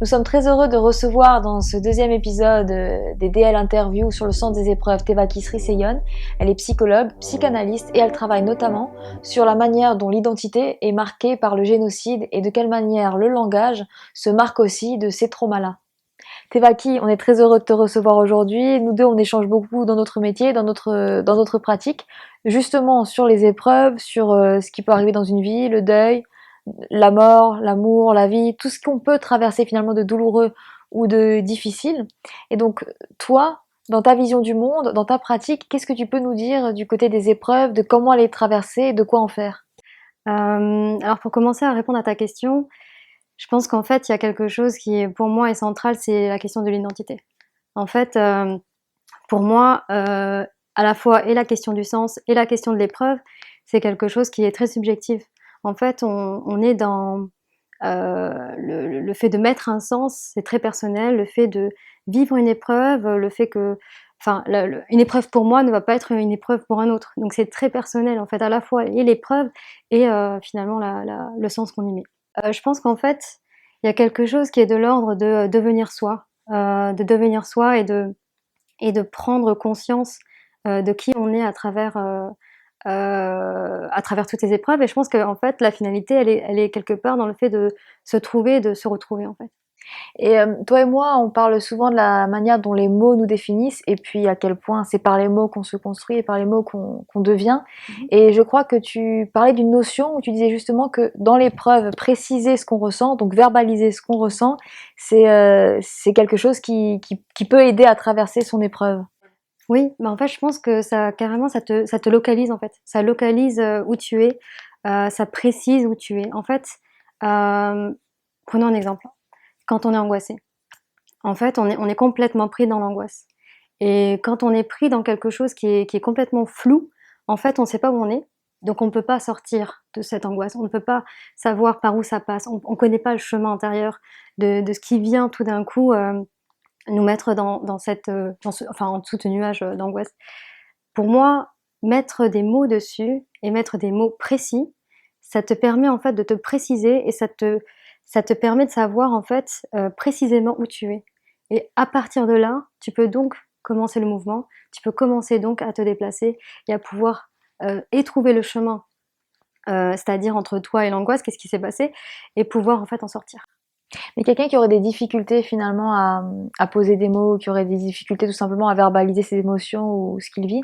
Nous sommes très heureux de recevoir dans ce deuxième épisode des DL Interviews sur le sens des épreuves Tevaki Sriseyon. Elle est psychologue, psychanalyste et elle travaille notamment sur la manière dont l'identité est marquée par le génocide et de quelle manière le langage se marque aussi de ces traumas-là. Tevaki, on est très heureux de te recevoir aujourd'hui. Nous deux, on échange beaucoup dans notre métier, dans notre pratique, justement sur les épreuves, sur ce qui peut arriver dans une vie, le deuil, la mort, l'amour, la vie, tout ce qu'on peut traverser finalement de douloureux ou de difficile. Et donc, toi, dans ta vision du monde, dans ta pratique, qu'est-ce que tu peux nous dire du côté des épreuves, de comment les traverser et de quoi en faire? Alors pour commencer à répondre à ta question, je pense qu'en fait, il y a quelque chose qui est pour moi est central, c'est la question de l'identité. En fait, pour moi, à la fois et la question du sens et la question de l'épreuve, c'est quelque chose qui est très subjectif. En fait, on est dans le fait de mettre un sens, c'est très personnel. Le fait de vivre une épreuve, le fait que, enfin, une épreuve pour moi ne va pas être une épreuve pour un autre. Donc c'est très personnel en fait, à la fois et l'épreuve et finalement le sens qu'on y met. Je pense qu'en fait, il y a quelque chose qui est de l'ordre de de devenir soi et de prendre conscience de qui on est à travers toutes ces épreuves. Et je pense qu'en fait, la finalité, elle est quelque part dans le fait de se trouver, de se retrouver en fait. Et toi et moi, on parle souvent de la manière dont les mots nous définissent et puis à quel point c'est par les mots qu'on se construit et par les mots qu'on devient. Mhm. Et je crois que tu parlais d'une notion où tu disais justement que dans l'épreuve, préciser ce qu'on ressent, donc verbaliser ce qu'on ressent, c'est quelque chose qui peut aider à traverser son épreuve. Oui, mais en fait, je pense que ça, carrément, ça te localise en fait. Ça localise où tu es, ça précise où tu es. En fait, euh, prenons un exemple. Quand on est angoissé, en fait, on est complètement pris dans l'angoisse. Et quand on est pris dans quelque chose qui est complètement flou, en fait, on ne sait pas où on est. Donc, on ne peut pas sortir de cette angoisse. On ne peut pas savoir par où ça passe. On ne connaît pas le chemin intérieur de ce qui vient tout d'un coup nous mettre enfin, en dessous de ce nuage d'angoisse. Pour moi, mettre des mots dessus et mettre des mots précis, ça te permet en fait de te préciser et ça te permet de savoir en fait précisément où tu es. Et à partir de là, tu peux donc commencer le mouvement, tu peux commencer donc à te déplacer et à pouvoir et trouver le chemin, c'est-à-dire entre toi et l'angoisse, qu'est-ce qui s'est passé, et pouvoir en fait en sortir. Mais quelqu'un qui aurait des difficultés finalement à poser des mots, qui aurait des difficultés tout simplement à verbaliser ses émotions ou ce qu'il vit,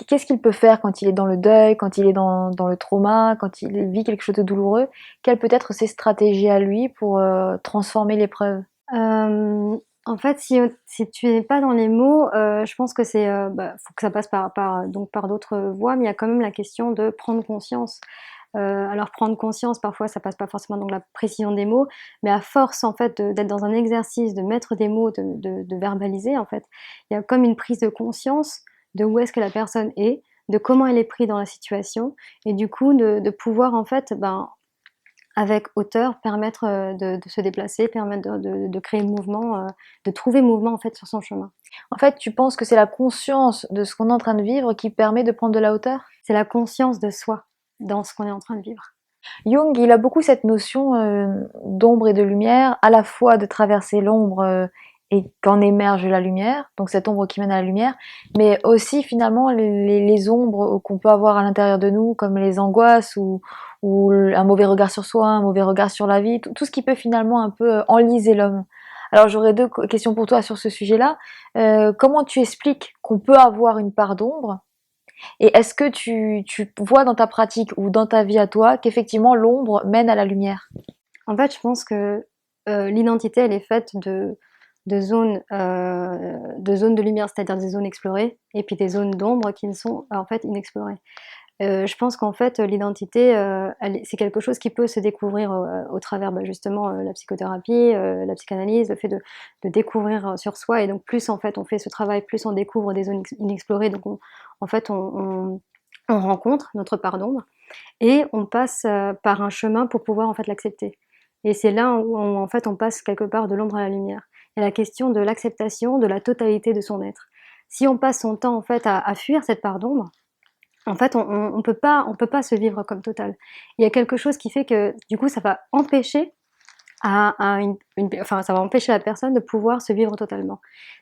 qu'est-ce qu'il peut faire quand il est dans le deuil, quand il est dans le trauma, quand il vit quelque chose de douloureux? Quelles peut être ses stratégies à lui pour transformer l'épreuve? En fait, si tu es pas dans les mots, je pense que faut que ça passe donc par d'autres voies, mais il y a quand même la question de prendre conscience. Alors prendre conscience, parfois ça passe pas forcément dans la précision des mots, mais à force en fait d'être dans un exercice, de mettre des mots, de verbaliser en fait, il y a comme une prise de conscience de où est-ce que la personne est, de comment elle est prise dans la situation et du coup de pouvoir en fait, ben, avec hauteur, permettre, de se déplacer, permettre de créer mouvement, de trouver mouvement en fait sur son chemin. En fait, tu penses que c'est la conscience de ce qu'on est en train de vivre qui permet de prendre de la hauteur? C'est la conscience de soi dans ce qu'on est en train de vivre. Jung, il a beaucoup cette notion d'ombre et de lumière, à la fois de traverser l'ombre et qu'en émerge la lumière, donc cette ombre qui mène à la lumière, mais aussi finalement les ombres qu'on peut avoir à l'intérieur de nous, comme les angoisses ou un mauvais regard sur soi, un mauvais regard sur la vie, tout ce qui peut finalement un peu enliser l'homme. Alors j'aurais deux questions pour toi sur ce sujet-là. Comment tu expliques qu'on peut avoir une part d'ombre et est-ce que tu vois dans ta pratique ou dans ta vie à toi qu'effectivement l'ombre mène à la lumière? En fait, je pense que, l'identité, elle est faite de zones de lumière, c'est-à-dire des zones explorées et puis des zones d'ombre qui ne sont, en fait, inexplorées. Je pense qu'en fait, l'identité, c'est quelque chose qui peut se découvrir, au travers, bah, justement, la psychothérapie, la psychanalyse, le fait de découvrir, sur soi et donc plus, en fait, on fait ce travail, plus on découvre des zones inexplorées, donc en fait, on rencontre notre part d'ombre et on passe, par un chemin pour pouvoir, en fait, l'accepter et c'est là où en fait, on passe quelque part de l'ombre à la lumière. Il y a la question de l'acceptation de la totalité de son être. Si on passe son temps, en fait, à fuir cette part d'ombre, en fait, on peut pas se vivre comme total. Il y a quelque chose qui fait que, du coup, ça va empêcher enfin, ça va empêcher la personne de pouvoir se vivre totalement.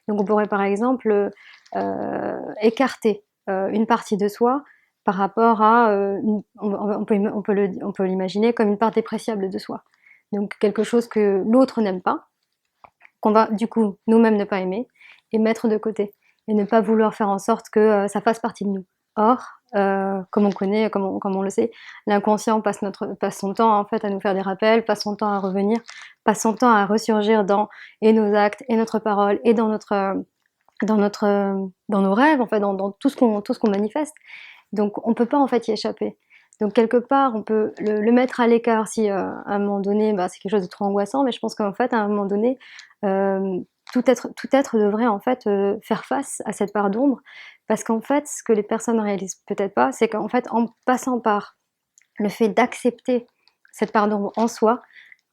Donc on pourrait par exemple écarter une partie de soi par rapport à, on peut l'imaginer comme une part dépréciable de soi. Donc quelque chose que l'autre n'aime pas, qu'on va du coup nous-mêmes ne pas aimer et mettre de côté et ne pas vouloir faire en sorte que ça fasse partie de nous. Or, comme on connaît, comme on le sait, l'inconscient passe son temps en fait à nous faire des rappels, passe son temps à revenir, passe son temps à ressurgir dans et nos actes et notre parole et dans nos rêves en fait, dans tout ce qu'on manifeste. Donc on peut pas en fait y échapper. Donc quelque part on peut le mettre à l'écart si à un moment donné c'est quelque chose de trop angoissant, mais je pense qu'en fait à un moment donné tout être devrait en fait faire face à cette part d'ombre, parce qu'en fait ce que les personnes ne réalisent peut-être pas, c'est qu'en fait en passant par le fait d'accepter cette part d'ombre en soi,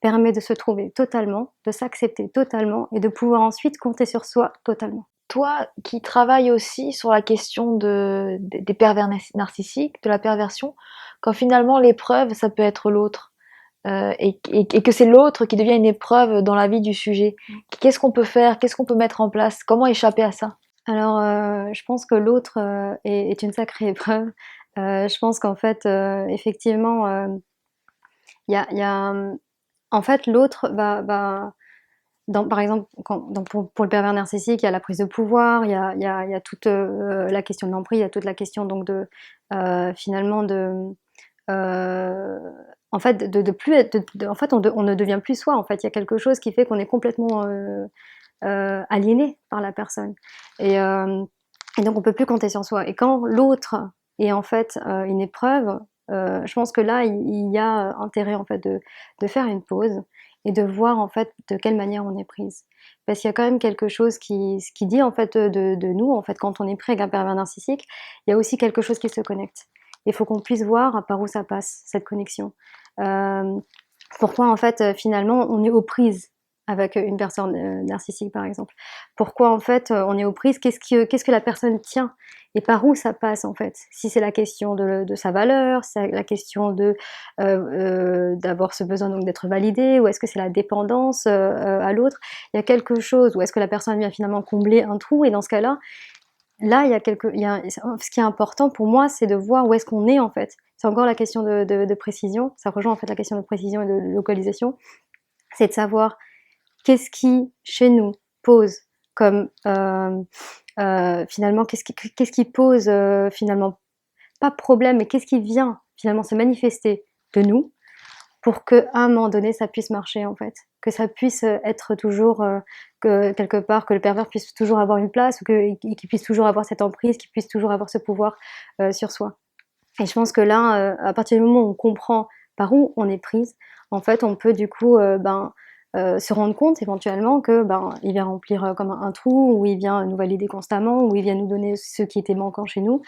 permet de se trouver totalement, de s'accepter totalement et de pouvoir ensuite compter sur soi totalement. Toi qui travailles aussi sur la question des pervers narcissiques, de la perversion, quand finalement l'épreuve, ça peut être l'autre, et que c'est l'autre qui devient une épreuve dans la vie du sujet, qu'est-ce qu'on peut faire? Qu'est-ce qu'on peut mettre en place? Comment échapper à ça? Alors, je pense que l'autre est une sacrée épreuve. Je pense qu'en fait, effectivement, il y a en fait, l'autre va par exemple, pour le pervers narcissique, il y a la prise de pouvoir, il y a toute la question de l'emprise, il y a toute la question donc finalement euh, en fait, de plus être, en fait, on ne devient plus soi. En fait, il y a quelque chose qui fait qu'on est complètement aliéné par la personne. Et, euh, et donc, on peut plus compter sur soi. Et quand l'autre est en fait une épreuve, je pense que là, il y a intérêt en fait de faire une pause et de voir en fait de quelle manière on est prise. Parce qu'il y a quand même quelque chose qui dit en fait de nous, en fait, quand on est pris avec un pervers narcissique, il y a aussi quelque chose qui se connecte. Il faut qu'on puisse voir par où ça passe, cette connexion. Euh, Pourquoi en fait finalement on est aux prises avec une personne narcissique par exemple. Pourquoi en fait on est aux prises, qu'est-ce que la personne tient et par où ça passe en fait. Si c'est la question de sa valeur, c'est la question d'avoir ce besoin donc d'être validé, ou est-ce que c'est la dépendance à l'autre. Il y a quelque chose, ou est-ce que la personne vient finalement combler un trou, et dans ce cas-là, ce qui est important pour moi, c'est de voir où est-ce qu'on est en fait. C'est encore la question de précision, ça rejoint en fait la question de précision et de localisation, c'est de savoir qu'est-ce qui, chez nous, pose comme finalement, qu'est-ce qui pose finalement, pas problème, mais qu'est-ce qui vient finalement se manifester de nous pour qu'à un moment donné, ça puisse marcher en fait. Que ça puisse être toujours, que quelque part, que le pervers puisse toujours avoir une place, ou qu'il puisse toujours avoir cette emprise, qu'il puisse toujours avoir ce pouvoir sur soi. Et je pense que là, à partir du moment où on comprend par où on est prise, en fait, on peut du coup se rendre compte éventuellement que il vient remplir comme un trou, ou il vient nous valider constamment, ou il vient nous donner ce qui était manquant chez nous,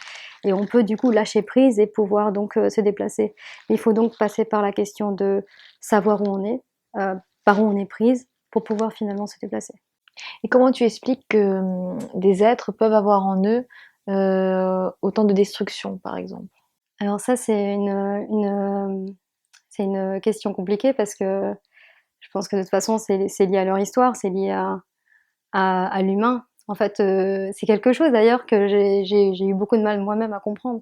et on peut du coup lâcher prise et pouvoir donc se déplacer. Il faut donc passer par la question de savoir où on est, par où on est prise, pour pouvoir finalement se déplacer. Et comment tu expliques que des êtres peuvent avoir en eux autant de destruction, par exemple? Alors ça, c'est une question compliquée, parce que je pense que de toute façon, c'est lié à leur histoire, c'est lié à l'humain. En fait, c'est quelque chose d'ailleurs que j'ai eu beaucoup de mal moi-même à comprendre.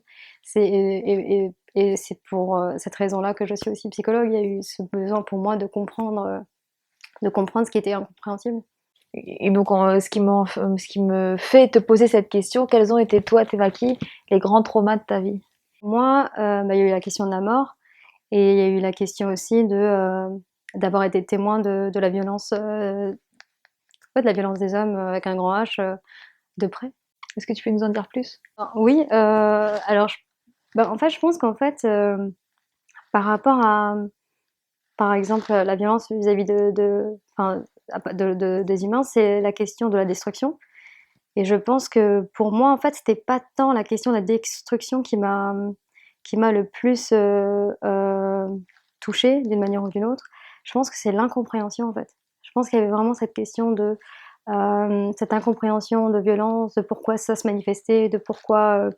Et c'est pour cette raison-là que je suis aussi psychologue. Il y a eu ce besoin pour moi de comprendre ce qui était incompréhensible. Et donc, ce qui me fait te poser cette question, quels ont été, toi, Tevaki, les grands traumas de ta vie? Moi, il y a eu la question de la mort, et il y a eu la question aussi d'avoir été témoin de la violence, ouais, de la violence des hommes avec un grand H, de près. Est-ce que tu peux nous en dire plus? Oui, alors en fait, je pense qu'en fait, par rapport à, par exemple, la violence vis-à-vis enfin, des humains, c'est la question de la destruction. Et je pense que pour moi, en fait, c'était pas tant la question de la destruction qui m'a le plus touchée d'une manière ou d'une autre. Je pense que c'est l'incompréhension, en fait. Je pense qu'il y avait vraiment cette question cette incompréhension de violence, de pourquoi ça se manifestait, euh,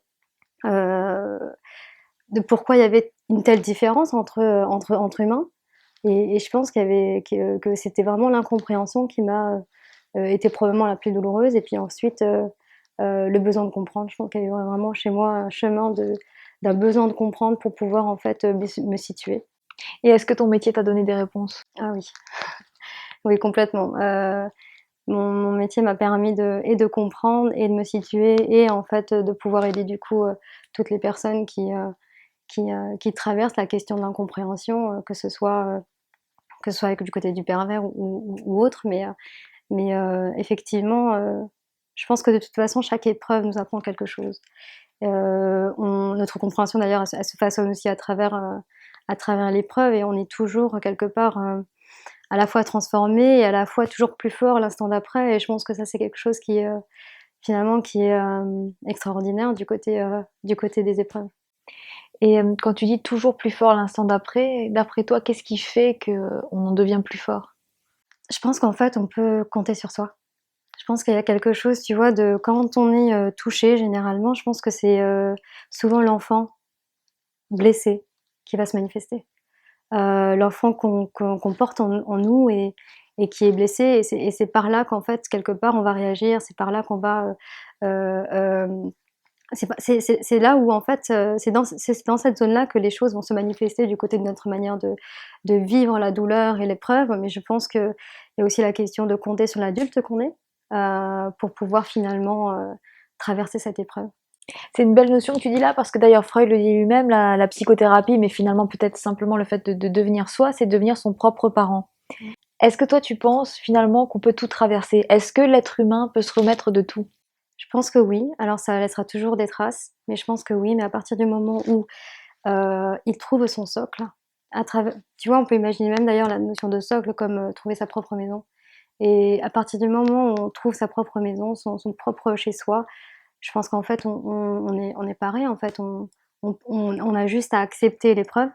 de pourquoi il y avait une telle différence entre humains. Et je pense que c'était vraiment l'incompréhension qui m'a été probablement la plus douloureuse. Et puis ensuite, le besoin de comprendre. Je pense qu'il y avait vraiment chez moi un chemin d'un besoin de comprendre pour pouvoir en fait me situer. Et est-ce que ton métier t'a donné des réponses? Ah oui, oui complètement. Mon métier m'a permis de comprendre et de me situer et en fait de pouvoir aider du coup toutes les personnes qui traversent la question de l'incompréhension, que ce soit du côté du pervers ou autre, mais effectivement, je pense que de toute façon, chaque épreuve nous apprend quelque chose. Notre compréhension d'ailleurs, elle se façonne aussi à travers l'épreuve et on est toujours quelque part à la fois transformé et à la fois toujours plus fort l'instant d'après. Et je pense que ça, c'est quelque chose qui est finalement qui est extraordinaire du côté des épreuves. Et quand tu dis toujours plus fort l'instant d'après toi, qu'est-ce qui fait qu'on en devient plus fort? Je pense qu'en fait, on peut compter sur soi. Je pense qu'il y a quelque chose, tu vois, de quand on est touché, généralement, je pense que c'est souvent l'enfant blessé qui va se manifester. L'enfant qu'on porte en nous et qui est blessé, et c'est par là qu'en fait, quelque part, on va réagir, c'est par là qu'on va. C'est là où, en fait, c'est dans cette zone-là que les choses vont se manifester du côté de notre manière de vivre la douleur et l'épreuve. Mais je pense qu'il y a aussi la question de compter sur l'adulte qu'on est pour pouvoir finalement traverser cette épreuve. C'est une belle notion que tu dis là, parce que d'ailleurs Freud le dit lui-même, la psychothérapie, mais finalement peut-être simplement le fait de devenir soi, c'est devenir son propre parent. Est-ce que toi tu penses finalement qu'on peut tout traverser? Est-ce que l'être humain peut se remettre de tout? Je pense que oui. Alors ça laissera toujours des traces, mais je pense que oui. Mais à partir du moment où il trouve son socle, à travers, tu vois, on peut imaginer même d'ailleurs la notion de socle comme trouver sa propre maison. Et à partir du moment où on trouve sa propre maison, son propre chez soi, je pense qu'en fait on est paré. En fait, on a juste à accepter l'épreuve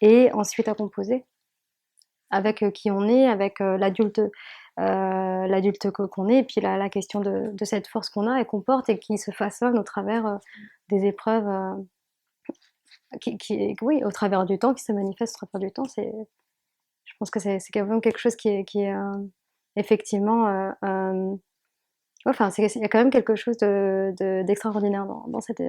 et ensuite à composer avec qui on est, avec l'adulte qu'on est, et puis la question de cette force qu'on a et qu'on porte et qui se façonne au travers des épreuves, oui, au travers du temps, qui se manifeste au travers du temps. Je pense que c'est quand même quelque chose qui est effectivement, ouais, enfin, il y a quand même quelque chose d'extraordinaire dans cette.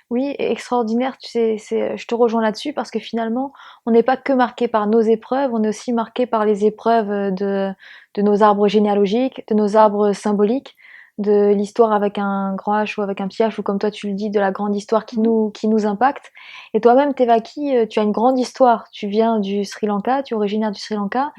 Oui, extraordinaire, tu sais, je te rejoins là-dessus parce que finalement, on n'est pas que marqué par nos épreuves, on est aussi marqué par les épreuves de nos arbres généalogiques, de nos arbres symboliques, de l'histoire avec un grand H ou avec un petit H, ou comme toi tu le dis, de la grande histoire qui nous impacte. Et toi-même, Tevaki, tu as une grande histoire. Tu viens du Sri Lanka, tu es originaire du Sri Lanka.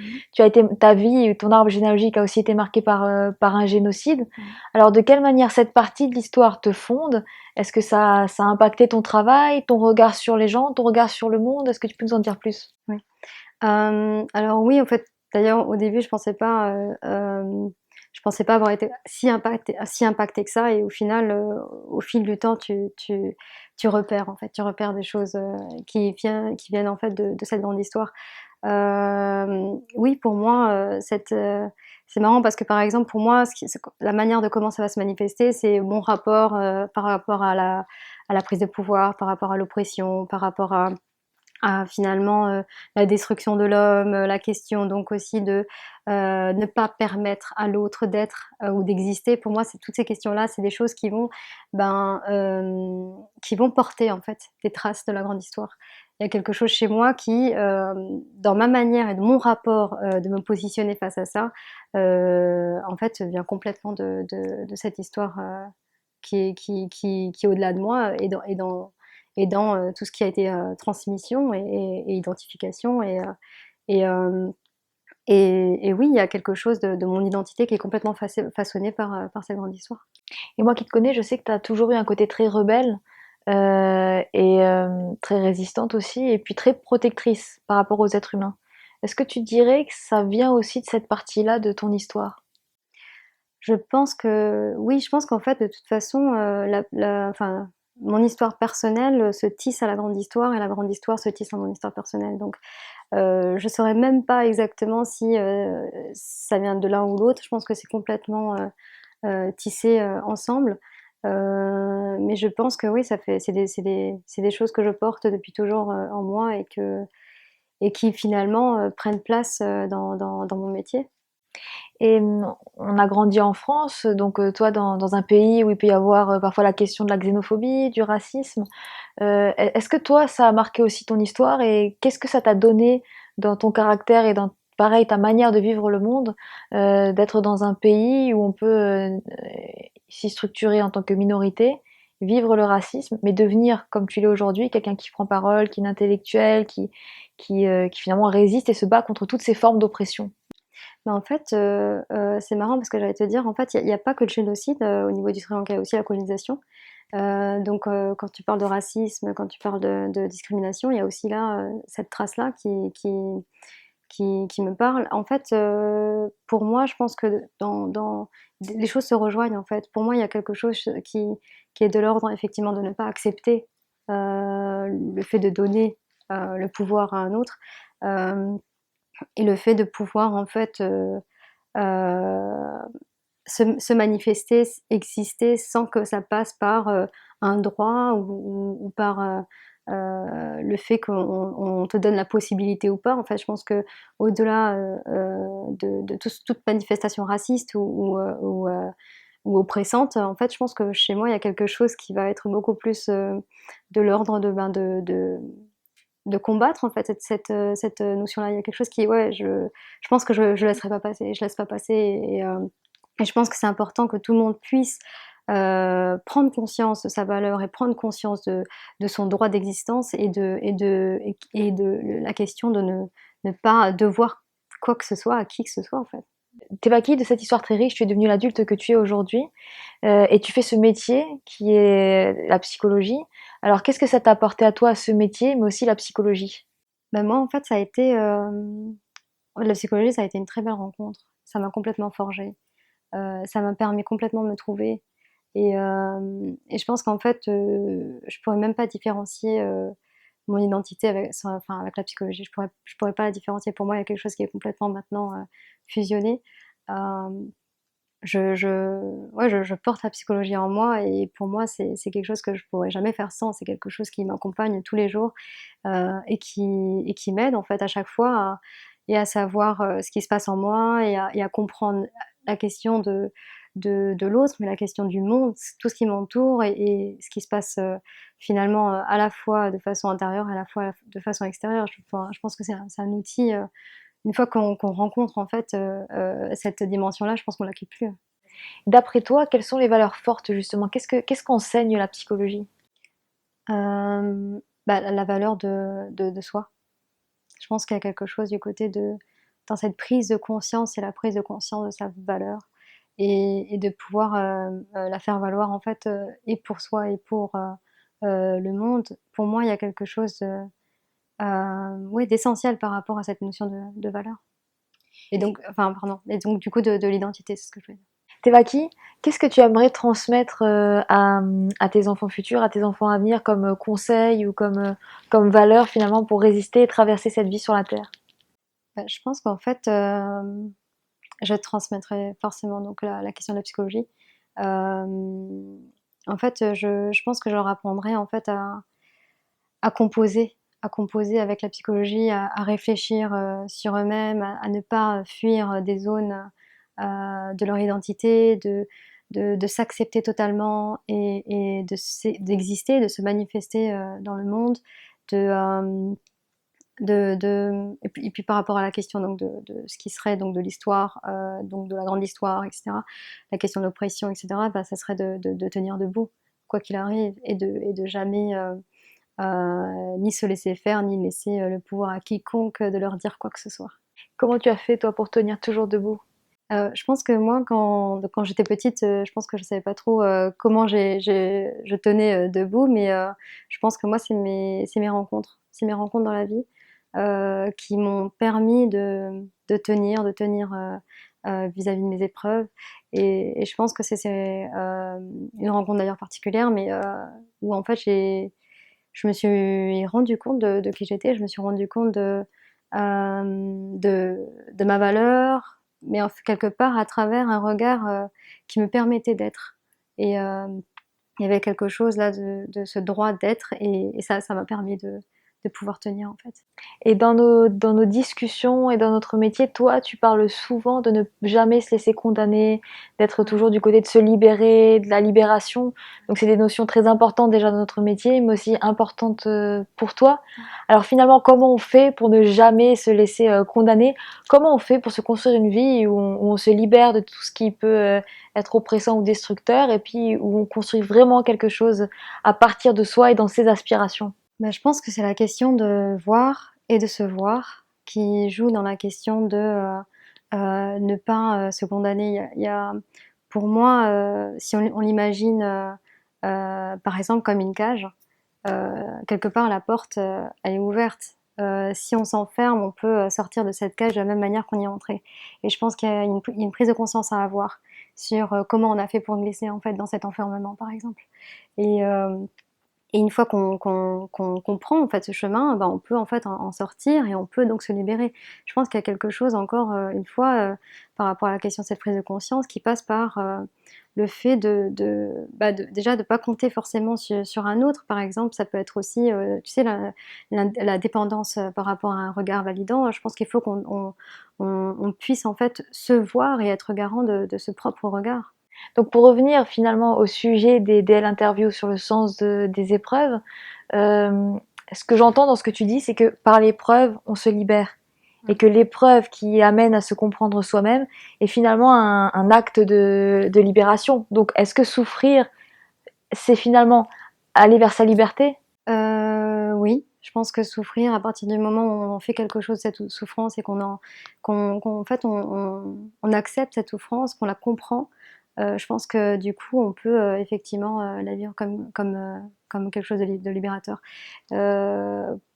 Ta vie, ton arbre généalogique a aussi été marqué par un génocide. Alors, de quelle manière cette partie de l'histoire te fonde? Est-ce que ça a impacté ton travail, ton regard sur les gens, ton regard sur le monde? Est-ce que tu peux nous en dire plus? Oui. Alors oui, en fait, d'ailleurs, au début, je pensais pas avoir été si impactée que ça, et au final, au fil du temps, tu repères, en fait, tu repères des choses qui viennent en fait de cette grande histoire. Oui, pour moi, c'est marrant parce que, par exemple, pour moi, la manière de comment ça va se manifester, c'est mon rapport par rapport à la prise de pouvoir, par rapport à l'oppression, par rapport à finalement la destruction de l'homme, la question donc aussi de ne pas permettre à l'autre d'être ou d'exister. Pour moi, c'est toutes ces questions-là, c'est des choses qui vont porter en fait des traces de la grande histoire. Il y a quelque chose chez moi qui, dans ma manière et de mon rapport de me positionner face à ça, en fait, vient complètement de cette histoire qui est au-delà de moi et dans tout ce qui a été transmission et identification. Et oui, il y a quelque chose de mon identité qui est complètement façonné par cette grande histoire. Et moi qui te connais, je sais que tu as toujours eu un côté très rebelle et très résistante aussi, et puis très protectrice par rapport aux êtres humains. Est-ce que tu dirais que ça vient aussi de cette partie-là de ton histoire? Je pense que oui, je pense qu'en fait, de toute façon, enfin, mon histoire personnelle se tisse à la grande histoire et la grande histoire se tisse à mon histoire personnelle. Donc, je saurais même pas exactement si ça vient de l'un ou l'autre. Je pense que c'est complètement tissé ensemble. Mais je pense que oui, c'est des choses que je porte depuis toujours en moi et qui finalement prennent place dans mon métier. Et on a grandi en France, donc toi dans un pays où il peut y avoir parfois la question de la xénophobie, du racisme. Est-ce que toi, ça a marqué aussi ton histoire et qu'est-ce que ça t'a donné dans ton caractère et dans, pareil, ta manière de vivre le monde, d'être dans un pays où on peut s'y structurer en tant que minorité, vivre le racisme, mais devenir, comme tu l'es aujourd'hui, quelqu'un qui prend parole, qui est intellectuel, qui finalement résiste et se bat contre toutes ces formes d'oppression. Mais en fait, c'est marrant parce que j'allais te dire, en fait, il y a pas que le génocide, au niveau du Sri Lanka, il y a aussi la colonisation. Donc quand tu parles de racisme, quand tu parles de discrimination, il y a aussi là, cette trace-là qui me parle. En fait, pour moi, je pense que dans les choses se rejoignent, en fait. Pour moi, il y a quelque chose qui est de l'ordre, effectivement, de ne pas accepter, le fait de donner, le pouvoir à un autre, hem et le fait de pouvoir, en fait, heu, se manifester, exister sans que ça passe par, un droit ou par, le fait qu'on te donne la possibilité ou pas. En fait, je pense qu'au-delà, de toute manifestation raciste ou oppressante, en fait, je pense que chez moi, il y a quelque chose qui va être beaucoup plus, de l'ordre de combattre, en fait, cette notion-là. Il y a quelque chose qui ouais, je pense que je laisserai pas passer. Je laisse pas passer et je pense que c'est important que tout le monde puisse, prendre conscience de sa valeur et prendre conscience de son droit d'existence et de la question de ne pas devoir quoi que ce soit à qui que ce soit, en fait. Tebaki, de cette histoire très riche, tu es devenu l'adulte que tu es aujourd'hui, et tu fais ce métier qui est la psychologie. Alors, qu'est-ce que ça t'a apporté à toi, ce métier, mais aussi la psychologie? Bah, moi, en fait, ça a été, la psychologie, ça a été une très belle rencontre. Ça m'a complètement forgée. Ça m'a permis complètement de me trouver et je pense qu'en fait, je pourrais même pas différencier, mon identité avec la psychologie. Je pourrais pas la différencier. Pour moi, il y a quelque chose qui est complètement maintenant, fusionné. Hem, je ouais, je porte la psychologie en moi et pour moi, c'est quelque chose que je pourrais jamais faire sans. C'est quelque chose qui m'accompagne tous les jours, et qui m'aide en fait à chaque fois à savoir, ce qui se passe en moi et à comprendre la question de l'autre, mais la question du monde, tout ce qui m'entoure et ce qui se passe, finalement, à la fois de façon intérieure, à la fois de façon extérieure. Je pense que c'est un outil, une fois qu'on rencontre en fait, cette dimension-là, je pense qu'on la quitte plus. D'après toi, quelles sont les valeurs fortes, justement? Qu'est-ce qu'enseigne la psychologie? Bah, la valeur de soi. Je pense qu'il y a quelque chose du côté de dans cette prise de conscience et la prise de conscience de sa valeur et de pouvoir, la faire valoir en fait, et pour soi et pour, le monde. Pour moi, il y a quelque chose ouais, d'essentiel par rapport à cette notion de valeur et donc enfin pardon et donc du coup de l'identité, c'est ce que je voulais dire. Tevaki, qu'est-ce que tu aimerais transmettre à tes enfants futurs, à tes enfants à venir, comme conseil ou comme valeur finalement pour résister et traverser cette vie sur la Terre? Bah, je pense qu'en fait, je transmettrai forcément donc la question de la psychologie. Hem, En fait, je pense que je leur apprendrai en fait à composer, à composer avec la psychologie, à réfléchir, sur eux-mêmes, à ne pas fuir, des zones, de leur identité, de s'accepter totalement et d'exister, de se manifester, dans le monde, de, et puis par rapport à la question donc de ce qui serait donc de l'histoire, donc de la grande histoire et cetera, la question de l'oppression et cetera, bah, ça serait de tenir debout, quoi qu'il arrive et de jamais, ni se laisser faire, ni laisser, le pouvoir à quiconque de leur dire quoi que ce soit. Comment tu as fait toi pour tenir toujours debout? Je pense que moi quand j'étais petite, je pense que je savais pas trop, comment je tenais, debout, mais je pense que moi c'est mes rencontres. C'est mes rencontres dans la vie, qui m'ont permis de tenir, vis-à-vis de mes épreuves et je pense que une rencontre d'ailleurs particulière, mais où en fait je me suis rendue compte de qui j'étais. Je me suis rendue compte de ma valeur, mais quelque part à travers un regard, qui me permettait d'être et il y avait quelque chose là de ce droit d'être et ça m'a permis de de pouvoir tenir en fait. Et dans nos discussions et dans notre métier, toi, tu parles souvent de ne jamais se laisser condamner, d'être toujours du côté de se libérer, de la libération. Donc c'est des notions très importantes déjà dans notre métier, mais aussi importantes pour toi. Alors finalement, comment on fait pour ne jamais se laisser condamner? Comment on fait pour se construire une vie où on se libère de tout ce qui peut être oppressant ou destructeur, et puis où on construit vraiment quelque chose à partir de soi et dans ses aspirations? Bah, je pense que c'est la question de voir et de se voir qui joue dans la question de ne pas se condamner. Pour moi, si on l'imagine par exemple comme une cage, quelque part la porte elle est ouverte. Si on s'enferme, on peut sortir de cette cage de la même manière qu'on y est entré. Et je pense qu'il y a une prise de conscience à avoir sur comment on a fait pour glisser en fait dans cet enfermement, par exemple. Et, euh, et une fois qu'on comprend en fait ce chemin, ben, on peut en fait en sortir et on peut donc se libérer. Je pense qu'il y a quelque chose encore une fois par rapport à la question de cette prise de conscience qui passe par le fait déjà de pas compter forcément sur un autre. Par exemple, ça peut être aussi, tu sais, la dépendance par rapport à un regard validant. Je pense qu'il faut qu'on puisse en fait se voir et être garant de ce propre regard. Donc pour revenir finalement au sujet des DL interviews sur le sens des épreuves, euh, ce que j'entends dans ce que tu dis, c'est que par l'épreuve, on se libère. Et que l'épreuve qui amène à se comprendre soi-même est finalement un acte de libération. Donc est-ce que souffrir, c'est finalement aller vers sa liberté? Oui, je pense que souffrir, à partir du moment où on fait quelque chose de cette souffrance et qu'en fait on accepte cette souffrance, qu'on la comprend, je pense que du coup on peut effectivement la vivre comme quelque chose de libérateur.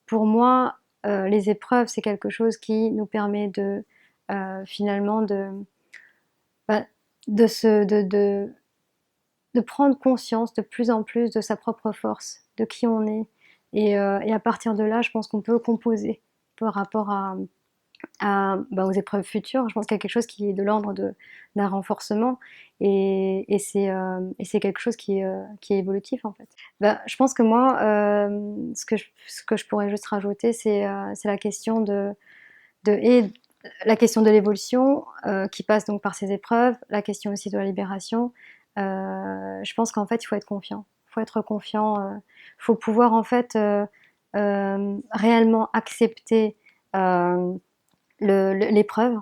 Pour moi, les épreuves, c'est quelque chose qui nous permet finalement bah, de, se, de prendre conscience de plus en plus de sa propre force, de qui on est. Et à partir de là, je pense qu'on peut composer par rapport aux épreuves futures. Je pense qu'il y a quelque chose qui est de l'ordre d'un renforcement et c'est quelque chose qui est évolutif en fait. Je pense que moi, ce que je pourrais juste rajouter, c'est la question et la question de l'évolution qui passe donc par ces épreuves, la question aussi de la libération. Je pense qu'en fait, il faut être confiant. Il faut être confiant. Faut pouvoir en fait réellement accepter l'épreuve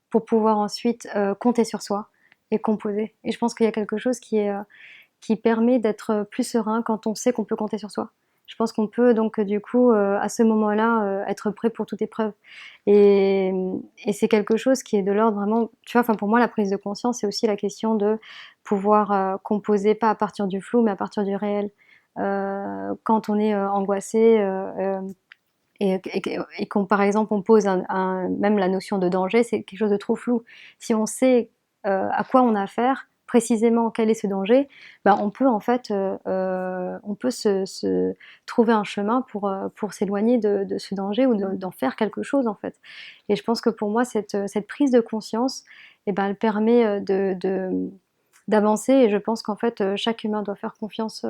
pour pouvoir ensuite compter sur soi et composer. Et je pense qu'il y a quelque chose qui permet d'être plus serein quand on sait qu'on peut compter sur soi. Je pense qu'on peut donc du coup à ce moment-là être prêt pour toute épreuve. Et, et c'est quelque chose qui est de l'ordre vraiment, tu vois, enfin pour moi la prise de conscience c'est aussi la question de pouvoir composer pas à partir du flou mais à partir du réel. Quand on est angoissé et qu'on par exemple on pose même la notion de danger, c'est quelque chose de trop flou. Si on sait à quoi on a affaire, précisément quel est ce danger, on peut en fait on peut se trouver un chemin pour s'éloigner de ce danger ou d'en faire quelque chose en fait. Et je pense que pour moi cette prise de conscience, elle permet d'avancer et je pense qu'en fait chaque humain doit faire confiance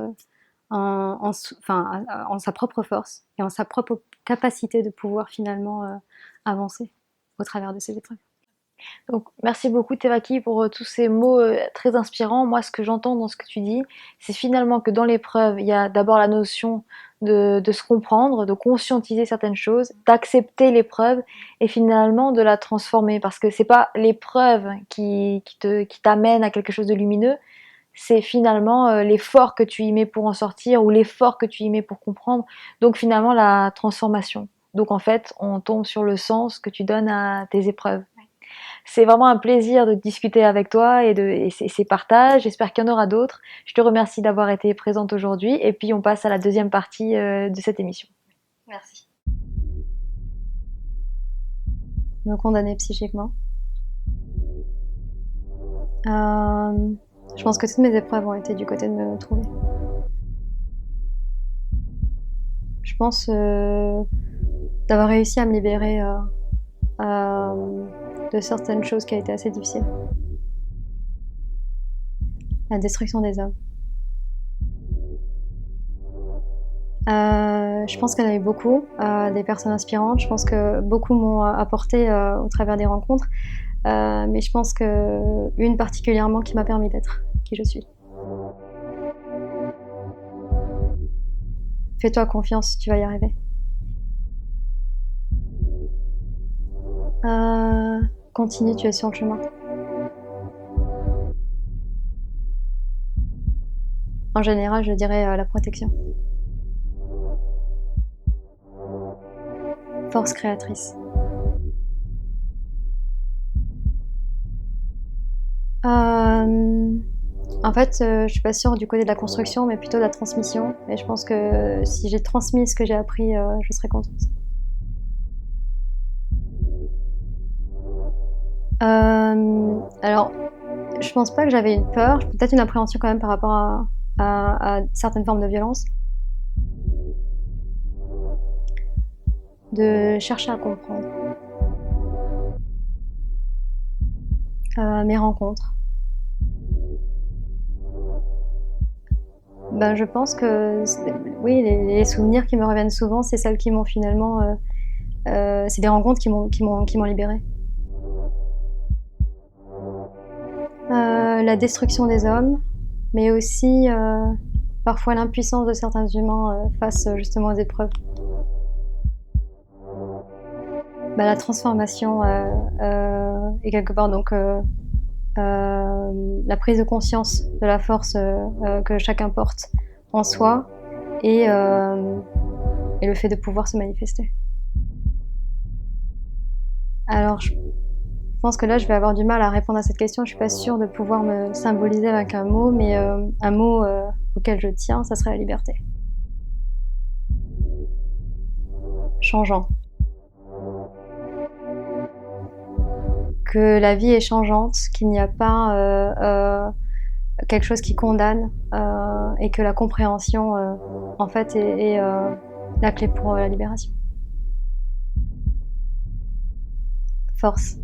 en sa propre force et en sa propre capacité de pouvoir finalement avancer au travers de ces épreuves. Donc, merci beaucoup Tevaki pour tous ces mots très inspirants. Moi, ce que j'entends dans ce que tu dis, c'est finalement que dans l'épreuve, il y a d'abord la notion de se comprendre, de conscientiser certaines choses, d'accepter l'épreuve et finalement de la transformer. Parce que c'est pas l'épreuve qui t'amène à quelque chose de lumineux, c'est finalement l'effort que tu y mets pour en sortir ou l'effort que tu y mets pour comprendre. Donc finalement la transformation. Donc en fait, on tombe sur le sens que tu donnes à tes épreuves. C'est vraiment un plaisir de discuter avec toi et ces partages. J'espère qu'il y en aura d'autres. Je te remercie d'avoir été présente aujourd'hui et puis on passe à la deuxième partie de cette émission. Merci. Me condamner psychiquement. Je pense que toutes mes épreuves ont été du côté de me trouver. Je pense d'avoir réussi à me libérer de certaines choses qui a été assez difficiles. La destruction des hommes. Je pense qu'il y en a eu beaucoup, des personnes inspirantes. Je pense que beaucoup m'ont apporté au travers des rencontres. Mais je pense qu'une particulièrement qui m'a permis d'être qui je suis. Fais-toi confiance, tu vas y arriver. Continue, tu es sur le chemin. En général, je dirais la protection. Force créatrice. En fait, je suis pas sûre du côté de la construction, mais plutôt de la transmission. Et je pense que si j'ai transmis ce que j'ai appris, je serais contente. Alors, je pense pas que j'avais une peur, peut-être une appréhension quand même par rapport à certaines formes de violence. De chercher à comprendre. Mes rencontres. Ben, je pense que oui, les souvenirs qui me reviennent souvent, c'est celles qui m'ont finalement. C'est des rencontres qui m'ont libérée. La destruction des hommes, mais aussi parfois l'impuissance de certains humains face justement aux épreuves. Bah, la transformation et quelque part donc la prise de conscience de la force que chacun porte en soi et le fait de pouvoir se manifester. Alors je pense que là je vais avoir du mal à répondre à cette question, je suis pas sûre de pouvoir me symboliser avec un mot, mais un mot auquel je tiens, ça serait la liberté. Changeant. Que la vie est changeante, qu'il n'y a pas quelque chose qui condamne et que la compréhension en fait est la clé pour la libération. Force.